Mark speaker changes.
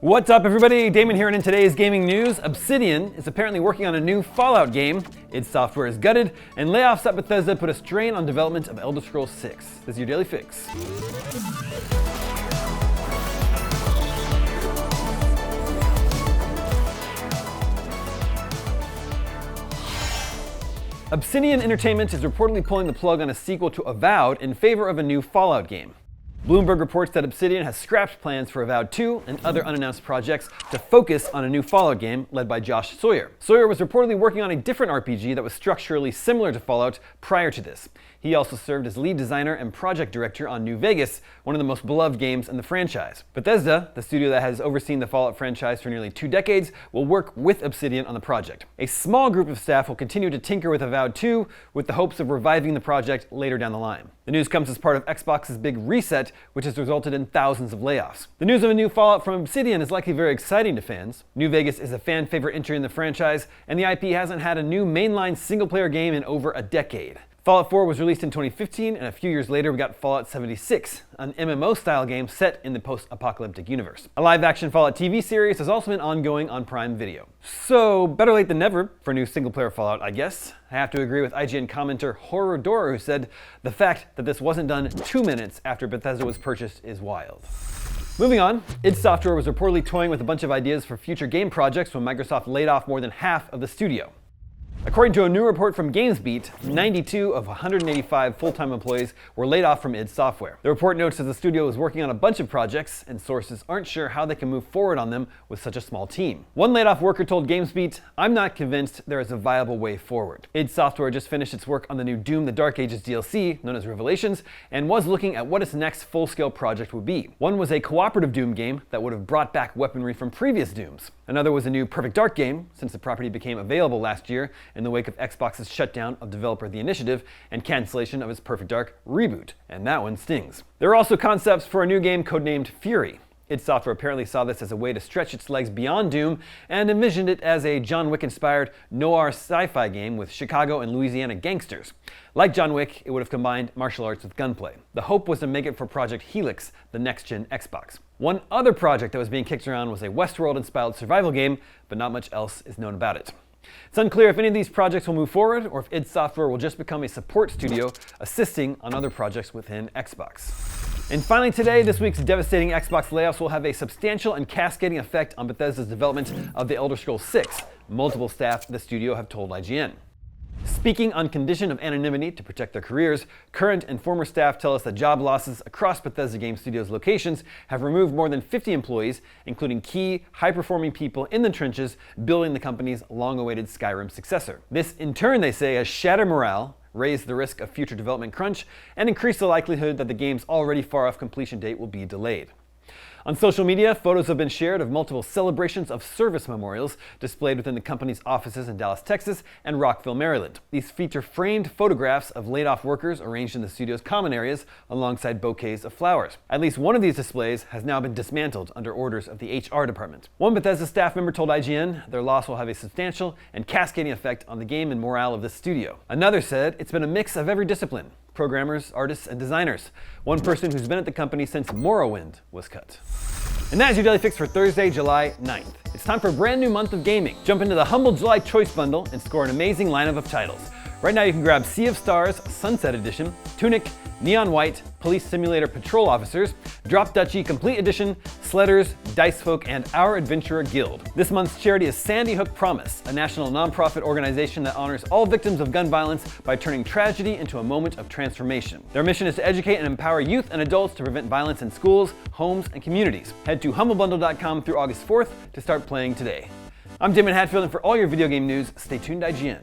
Speaker 1: What's up, everybody? Damon here, and in today's gaming news, Obsidian is apparently working on a new Fallout game, id Software is gutted, and layoffs at Bethesda put a strain on development of Elder Scrolls 6. This is your Daily Fix. Obsidian Entertainment is reportedly pulling the plug on a sequel to Avowed in favor of a new Fallout game. Bloomberg reports that Obsidian has scrapped plans for Avowed 2 and other unannounced projects to focus on a new Fallout game led by Josh Sawyer. Sawyer was reportedly working on a different RPG that was structurally similar to Fallout prior to this. He also served as lead designer and project director on New Vegas, one of the most beloved games in the franchise. Bethesda, the studio that has overseen the Fallout franchise for nearly 2 decades, will work with Obsidian on the project. A small group of staff will continue to tinker with Avowed 2 with the hopes of reviving the project later down the line. The news comes as part of Xbox's big reset, which has resulted in thousands of layoffs. The news of a new Fallout from Obsidian is likely very exciting to fans. New Vegas is a fan favorite entry in the franchise, and the IP hasn't had a new mainline single-player game in over a decade. Fallout 4 was released in 2015, and a few years later we got Fallout 76, an MMO-style game set in the post-apocalyptic universe. A live-action Fallout TV series has also been ongoing on Prime Video. So, better late than never for a new single-player Fallout, I guess. I have to agree with IGN commenter Horror, who said, "The fact that this wasn't done 2 minutes after Bethesda was purchased is wild." Moving on, id Software was reportedly toying with a bunch of ideas for future game projects when Microsoft laid off more than half of the studio. According to a new report from GamesBeat, 92 of 185 full-time employees were laid off from id Software. The report notes that the studio is working on a bunch of projects, and sources aren't sure how they can move forward on them with such a small team. One laid-off worker told GamesBeat, "I'm not convinced there is a viable way forward." id Software just finished its work on the new Doom: The Dark Ages DLC, known as Revelations, and was looking at what its next full-scale project would be. One was a cooperative Doom game that would have brought back weaponry from previous Dooms. Another was a new Perfect Dark game, since the property became available last year in the wake of Xbox's shutdown of developer The Initiative and cancellation of its Perfect Dark reboot, and that one stings. There are also concepts for a new game codenamed Fury. id Software apparently saw this as a way to stretch its legs beyond Doom and envisioned it as a John Wick-inspired noir sci-fi game with Chicago and Louisiana gangsters. Like John Wick, it would have combined martial arts with gunplay. The hope was to make it for Project Helix, the next-gen Xbox. One other project that was being kicked around was a Westworld-inspired survival game, but not much else is known about it. It's unclear if any of these projects will move forward or if id Software will just become a support studio assisting on other projects within Xbox. And finally today, this week's devastating Xbox layoffs will have a substantial and cascading effect on Bethesda's development of the Elder Scrolls 6, multiple staff at the studio have told IGN. Speaking on condition of anonymity to protect their careers, current and former staff tell us that job losses across Bethesda Game Studios locations have removed more than 50 employees, including key, high-performing people in the trenches building the company's long-awaited Skyrim successor. This, in turn, they say, has shattered morale, raised the risk of future development crunch, and increased the likelihood that the game's already far-off completion date will be delayed. On social media, photos have been shared of multiple celebrations of service memorials displayed within the company's offices in Dallas, Texas, and Rockville, Maryland. These feature framed photographs of laid-off workers arranged in the studio's common areas alongside bouquets of flowers. At least one of these displays has now been dismantled under orders of the HR department. One Bethesda staff member told IGN their loss will have a substantial and cascading effect on the game and morale of the studio. Another said it's been a mix of every discipline: programmers, artists, and designers. One person who's been at the company since Morrowind was cut. And that is your Daily Fix for Thursday, July 9th. It's time for a brand new month of gaming. Jump into the humble July Choice Bundle and score an amazing lineup of titles. Right now you can grab Sea of Stars Sunset Edition, Tunic, Neon White, Police Simulator Patrol Officers, Drop Duchy Complete Edition, Sledders, Dice Folk, and Our Adventurer Guild. This month's charity is Sandy Hook Promise, a national nonprofit organization that honors all victims of gun violence by turning tragedy into a moment of transformation. Their mission is to educate and empower youth and adults to prevent violence in schools, homes, and communities. Head to humblebundle.com through August 4th to start playing today. I'm Damon Hatfield, and for all your video game news, stay tuned to IGN.